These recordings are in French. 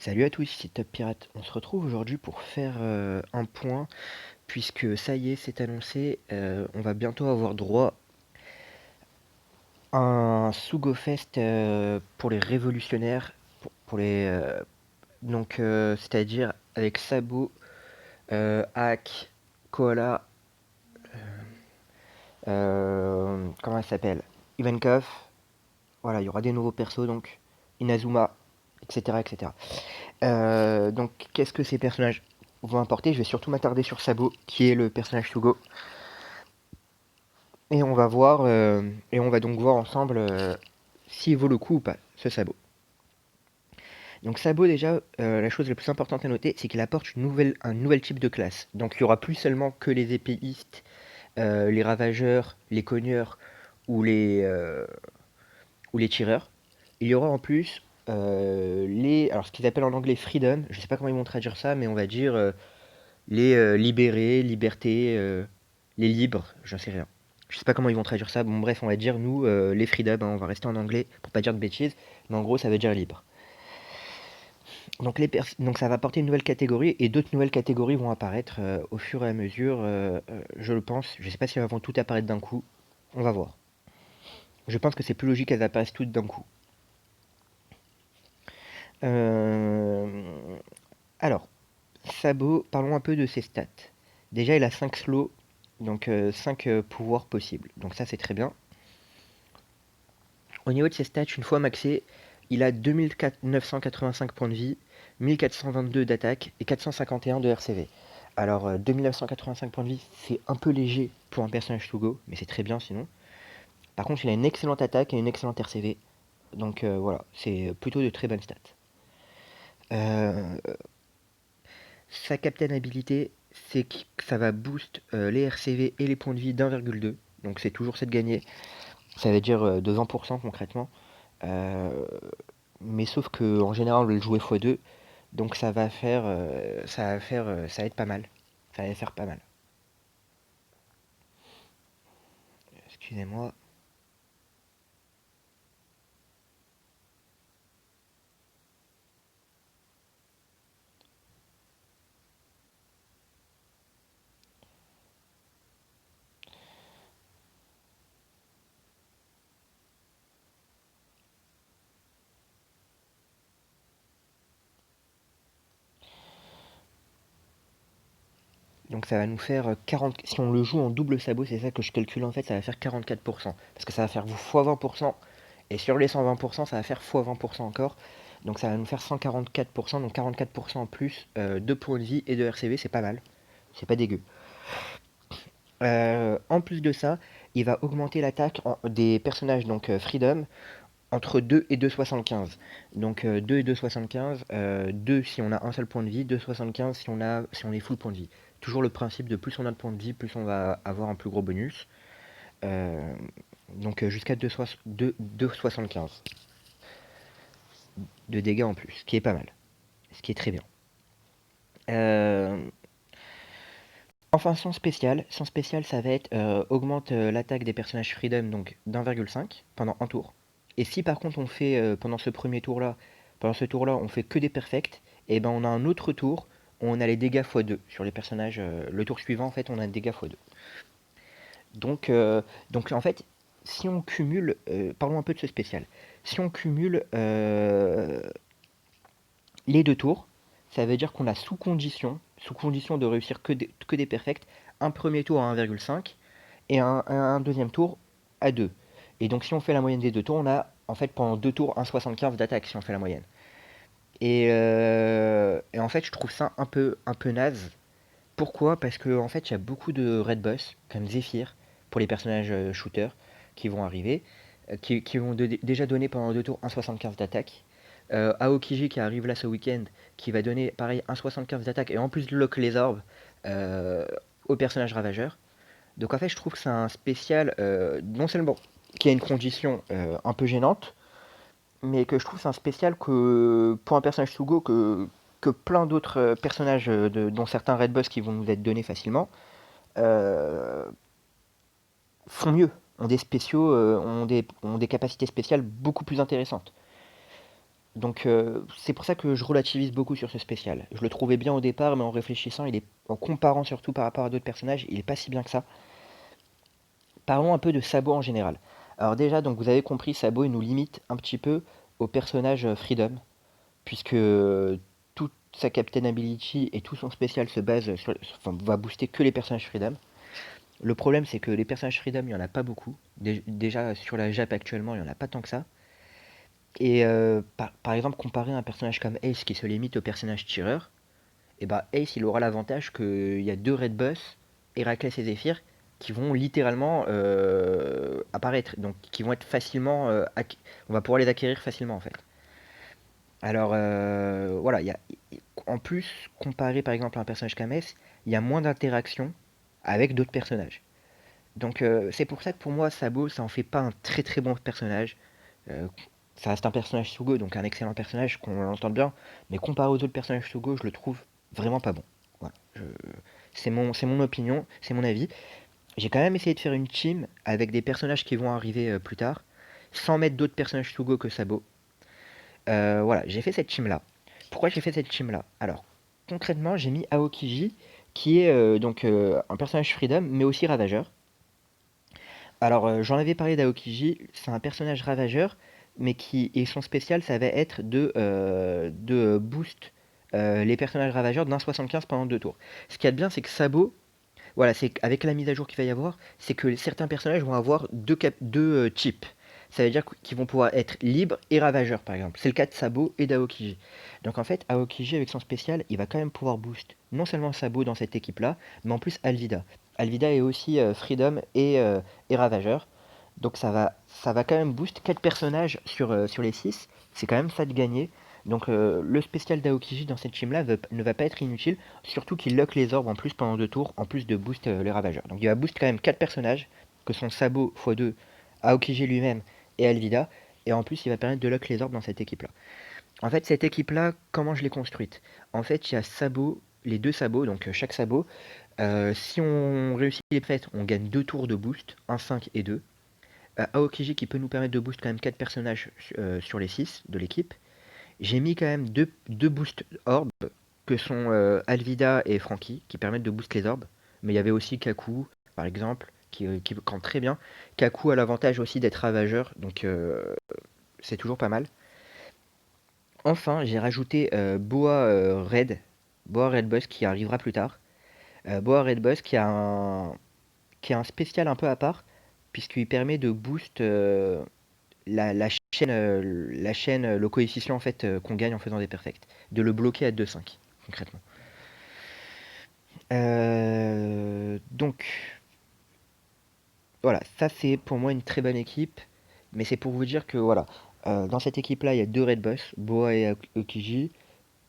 Salut à tous, ici Top Pirate. On se retrouve aujourd'hui pour faire un point, puisque ça y est, c'est annoncé, on va bientôt avoir droit à un Sugo Fest pour les révolutionnaires, pour les, c'est-à-dire avec Sabo, Hack, Koala, comment elle s'appelle? Ivankov, voilà, il y aura des nouveaux persos donc, Inazuma, etc. etc. Donc, qu'est-ce que ces personnages vont apporter? Je vais surtout m'attarder sur Sabo, qui est le personnage Sugo. Et on va voir, et on va donc voir ensemble s'il vaut le coup ou pas, ce Sabot. Donc Sabot, déjà, la chose la plus importante à noter, c'est qu'il apporte un nouvel type de classe. Donc il n'y aura plus seulement que les épéistes, les ravageurs, les cogneurs ou les tireurs. Il y aura en plus alors ce qu'ils appellent en anglais freedom, je sais pas comment ils vont traduire ça, mais on va dire les libérés, libertés, les libres, j'en sais rien. Je sais pas comment ils vont traduire ça. Bon, bref, on va dire nous, les freedom, hein, on va rester en anglais pour pas dire de bêtises, mais en gros, ça veut dire libre. Donc ça va apporter une nouvelle catégorie et d'autres nouvelles catégories vont apparaître au fur et à mesure, je le pense. Je sais pas si elles vont toutes apparaître d'un coup. On va voir. Je pense que c'est plus logique qu'elles apparaissent toutes d'un coup. Euh, Alors, Sabo, parlons un peu de ses stats. Déjà, il a 5 slows, donc 5 pouvoirs possibles. Donc ça, c'est très bien. Au niveau de ses stats, une fois maxé, il a 2985 points de vie, 1422 d'attaque et 451 de RCV. Alors, 2985 points de vie, c'est un peu léger pour un personnage Sugo, mais c'est très bien sinon. Par contre, il a une excellente attaque et une excellente RCV. Donc voilà, c'est plutôt de très bonnes stats. Euh, Sa captain habilité, c'est que ça va boost les RCV et les points de vie d'1,2. Donc c'est toujours 7 gagnés. Ça veut dire de 20% concrètement. Euh, mais sauf que en général on va le jouer x2. Donc ça va être pas mal. Ça va faire pas mal. Excusez-moi. Donc ça va nous faire 40. Si on le joue en double sabot, c'est ça que je calcule en fait, ça va faire 44%. Parce que ça va faire vous x 20%. Et sur les 120%, ça va faire x 20% encore. Donc ça va nous faire 144%. Donc 44% en plus de points de vie et de RCV, c'est pas mal. C'est pas dégueu. En plus de ça, il va augmenter l'attaque des personnages donc Freedom entre 2 et 2,75. Donc 2 et 2,75. 2 si on a un seul point de vie, 2,75 si on est full point de vie. Toujours le principe de plus on a de points de vie, plus on va avoir un plus gros bonus. Euh, donc jusqu'à 2,75 de dégâts en plus, ce qui est pas mal. Ce qui est très bien. Euh, Enfin, son spécial, ça va être augmente l'attaque des personnages Freedom donc d'1,5 pendant un tour. Et si par contre on fait pendant ce tour-là, on fait que des perfects, et ben on a un autre tour où on a les dégâts x2 sur les personnages. Le tour suivant, en fait, on a un dégât x2. Donc, donc en fait, si on cumule, parlons un peu de ce spécial. Si on cumule les deux tours, ça veut dire qu'on a sous condition de réussir que des perfects, un premier tour à 1,5 et un deuxième tour à 2. Et donc si on fait la moyenne des deux tours, on a en fait pendant deux tours 1,75 d'attaque si on fait la moyenne. Et en fait je trouve ça un peu naze. Pourquoi? Parce que en fait il y a beaucoup de red boss comme Zephyr pour les personnages shooters qui vont arriver, qui vont déjà donner pendant deux tours 1,75 d'attaque. Aokiji qui arrive là ce week-end, qui va donner pareil 1,75 d'attaque et en plus de lock les orbes euh, au personnage ravageur. Donc en fait je trouve que c'est un spécial non seulement qui a une condition un peu gênante, mais que je trouve que c'est un spécial que pour un personnage Sugo que plein d'autres personnages, dont certains Red Boss qui vont nous être donnés facilement, euh, font mieux, ont des spéciaux, ont des capacités spéciales beaucoup plus intéressantes. Donc c'est pour ça que je relativise beaucoup sur ce spécial. Je le trouvais bien au départ, mais en réfléchissant, en comparant surtout par rapport à d'autres personnages, il est pas si bien que ça. Parlons un peu de Sabo en général. Alors déjà, donc vous avez compris, Sabo il nous limite un petit peu au personnage Freedom, puisque toute sa Captain Ability et tout son spécial se base sur, enfin, va booster que les personnages Freedom. Le problème, c'est que les personnages Freedom, il n'y en a pas beaucoup. Déjà, sur la Jap actuellement, il n'y en a pas tant que ça. Et par exemple, comparé à un personnage comme Ace qui se limite au personnage tireur, et bah Ace, il aura l'avantage qu'il y a deux Red Boss, Héraclès et Zephyr, qui vont littéralement apparaître, donc qui vont être facilement, on va pouvoir les acquérir facilement en fait. Alors voilà, en plus, comparé par exemple à un personnage comme Ace, il y a moins d'interactions avec d'autres personnages. Donc c'est pour ça que pour moi, Sabo, ça en fait pas un très très bon personnage. Euh, Ça reste un personnage Sugo, donc un excellent personnage qu'on l'entende bien, mais comparé aux autres personnages Sugo, je le trouve vraiment pas bon. Voilà, c'est mon opinion, c'est mon avis. J'ai quand même essayé de faire une team avec des personnages qui vont arriver plus tard, sans mettre d'autres personnages Sugo que Sabo. Voilà, j'ai fait cette team là. Pourquoi j'ai fait cette team là? Alors, concrètement, j'ai mis Aokiji, qui est un personnage Freedom, mais aussi Ravageur. Alors, j'en avais parlé d'Aokiji, c'est un personnage ravageur, mais qui et son spécial, ça va être de boost les personnages ravageurs d'1,75 pendant 2 tours. Ce qu'il y a de bien, c'est que Sabo, voilà, c'est qu'avec la mise à jour qu'il va y avoir, c'est que certains personnages vont avoir deux types. Ça veut dire qu'ils vont pouvoir être libres et ravageurs, par exemple. C'est le cas de Sabo et d'Aokiji. Donc en fait, Aokiji, avec son spécial, il va quand même pouvoir boost non seulement Sabo dans cette équipe-là, mais en plus Alvida. Alvida est aussi Freedom et Ravageur. Donc ça va quand même boost 4 personnages sur les 6. C'est quand même ça de gagner. Donc le spécial d'Aokiji dans cette team-là ne va pas être inutile. Surtout qu'il lock les orbes en plus pendant 2 tours, en plus de boost les ravageurs. Donc il va boost quand même 4 personnages, que sont Sabo x2, Aokiji lui-même et Alvida. Et en plus il va permettre de lock les orbes dans cette équipe-là. En fait cette équipe-là, comment je l'ai construite? En fait il y a Sabo, les deux sabots, donc chaque sabot. Si on réussit les fêtes, on gagne 2 tours de boost, 1, 5 et 2. Aokiji qui peut nous permettre de boost quand même 4 personnages sur les 6 de l'équipe. J'ai mis quand même deux boosts orbes que sont Alvida et Frankie qui permettent de boost les orbes. Mais il y avait aussi Kaku par exemple qui campe très bien. Kaku a l'avantage aussi d'être ravageur donc c'est toujours pas mal. Enfin j'ai rajouté Boa Red Boss qui arrivera plus tard. Boa Red Boss qui a un spécial un peu à part puisqu'il permet de boost la chaîne, le coefficient en fait qu'on gagne en faisant des perfects, de le bloquer à 2,5 concrètement. Donc voilà, ça c'est pour moi une très bonne équipe, mais c'est pour vous dire que voilà, dans cette équipe-là il y a deux Red Boss, Boa et Okiji.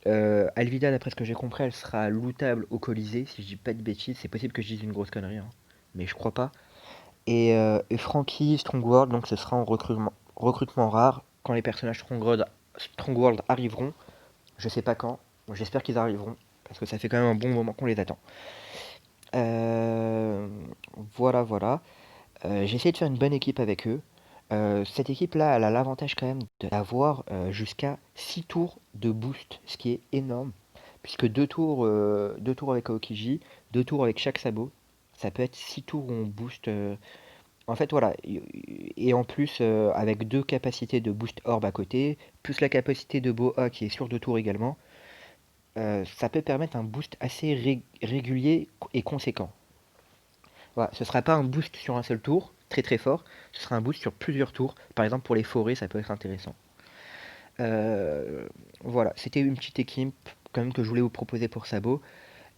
Alvida, d'après ce que j'ai compris, elle sera lootable au Colisée, si je dis pas de bêtises. C'est possible que je dise une grosse connerie, hein, mais je crois pas. Et Frankie, Strongworld, donc ce sera en recrutement rare quand les personnages Strongworld arriveront. Je sais pas quand. Bon, j'espère qu'ils arriveront parce que ça fait quand même un bon moment qu'on les attend. Euh, voilà, voilà. J'ai essayé de faire une bonne équipe avec eux. Cette équipe-là, elle a l'avantage quand même d'avoir jusqu'à 6 tours de boost, ce qui est énorme. Puisque 2 tours avec Aokiji, 2 tours avec chaque sabot. Ça peut être 6 tours où on booste. En fait, voilà. Et en plus, avec deux capacités de boost orb à côté, plus la capacité de Boa qui est sur 2 tours également, ça peut permettre un boost assez régulier et conséquent. Voilà, ce ne sera pas un boost sur un seul tour, très très fort, ce sera un boost sur plusieurs tours. Par exemple, pour les forêts, ça peut être intéressant. Euh, voilà, c'était une petite équipe quand même que je voulais vous proposer pour Sabo.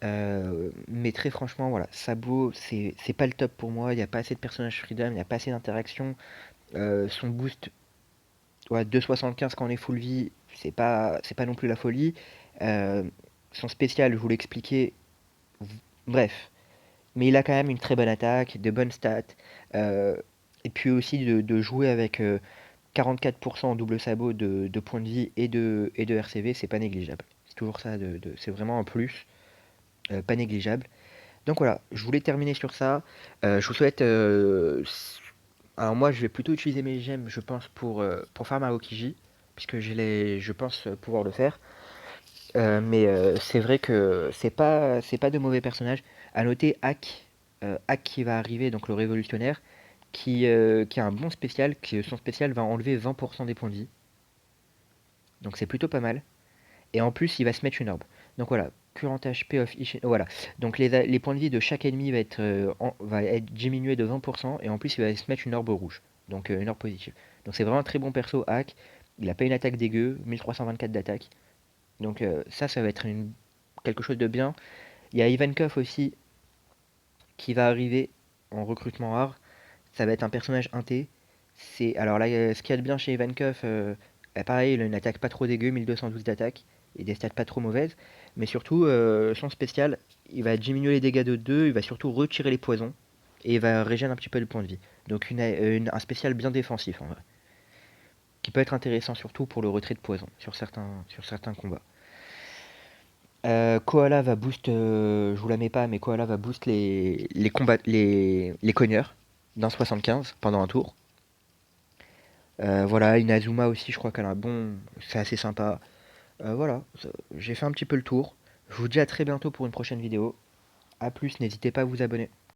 Mais très franchement, voilà, Sabo, c'est pas le top pour moi. Il n'y a pas assez de personnages freedom, il n'y a pas assez d'interactions. Son boost, ouais, 2,75 quand on est full vie, c'est pas non plus la folie. Euh, Son spécial, je vous l'ai expliqué. Bref, mais il a quand même une très bonne attaque, de bonnes stats. euh, et puis aussi de jouer avec 44% en double sabot de points de vie et de RCV, c'est pas négligeable. C'est toujours ça, c'est vraiment un plus, pas négligeable. Donc voilà, je voulais terminer sur ça. Je vous souhaite. Alors moi, je vais plutôt utiliser mes gemmes, je pense, pour faire ma Okiji. puisque je pense pouvoir le faire. Mais c'est vrai que c'est pas de mauvais personnages. À noter Hack qui va arriver, donc le révolutionnaire, qui a un bon spécial, qui son spécial va enlever 20% des points de vie. Donc c'est plutôt pas mal. Et en plus, il va se mettre une orbe. Donc voilà, current HP of each. Voilà. Donc les points de vie de chaque ennemi va être diminué de 20%. Et en plus, il va se mettre une orbe rouge. Donc une orbe positive. Donc c'est vraiment un très bon perso, Hack. Il a pas une attaque dégueu, 1324 d'attaque. Donc ça va être quelque chose de bien. Il y a Ivankov aussi qui va arriver en recrutement rare. Ça va être un personnage inté. Alors là, ce qu'il y a de bien chez Ivankov, bah pareil, il a une attaque pas trop dégueu, 1212 d'attaque, et des stats pas trop mauvaises. Mais surtout, son spécial, il va diminuer les dégâts de 2, il va surtout retirer les poisons, et il va régénérer un petit peu le point de vie. Donc un spécial bien défensif en vrai. Qui peut être intéressant surtout pour le retrait de poison sur certains combats. Koala va boost, je vous la mets pas, mais Koala va boost les cogneurs d'un 75 pendant un tour. Voilà, Inazuma aussi, je crois qu'elle a un bon. C'est assez sympa. Voilà, j'ai fait un petit peu le tour. Je vous dis à très bientôt pour une prochaine vidéo. A plus, n'hésitez pas à vous abonner.